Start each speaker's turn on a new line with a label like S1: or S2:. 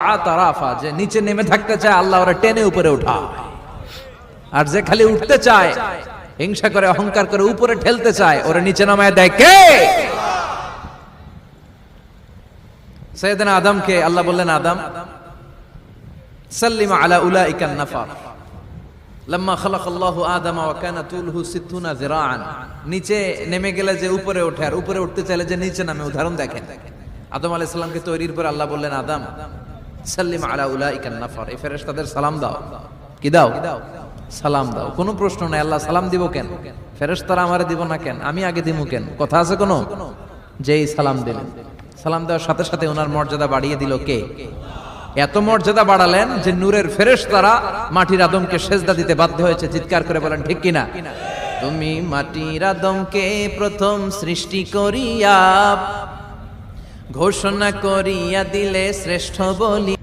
S1: তারাফা, যে নিচে নেমে থাকতে চায় আল্লাহ ওরা টেনে উপরে উঠায়, আর যে খালি উঠতে চায় হিংসা করে অহংকার করে উপরে ঠেলতে চায় ওরা নিচে নামায় দেয় কে? সাইয়েদনা আদমকে আল্লাহ বললেন, আদম সাল্লিমা আলা উলাইকান নাফার লাম্মা খালাকাল্লাহু আদামা ওয়া কানা তুলহু 60 যিরাআন। নিচে নেমে গেলে যে উপরে ওঠে, আর উপরে উঠতে চাইলে যে নিচে নামে। উদাহরণ দেখেন, আদম আলাইহিস সালামকে তৈরির পর আল্লাহ বললেন, আদম সাল্লিমা আলা উলাইকান নাফার, এই ফেরেশতাদের সালাম দাও। কি দাও? সালাম দাও। কোনো প্রশ্ন নাই, আল্লাহ সালাম দিব কেন? ফেরেশতারা আমারে দিব না কেন? আমি আগে দিব কেন? কথা আছে কোনো? যেই সালাম দিলেন, সালাম দেওয়ার সাথে সাথে ওনার মর্যাদা বাড়িয়ে দিল কে? এত মর্যাদা বাড়ালেন যে নূরের ফেরেশতারা মাটির আদমকে সেজদা দিতে বাধ্য হয়েছে। চিৎকার করে বলেন ঠিক কিনা? তুমি মাটির আদমকে প্রথম সৃষ্টি করিয়া ঘোষণা করিয়া দিলে শ্রেষ্ঠ বলি।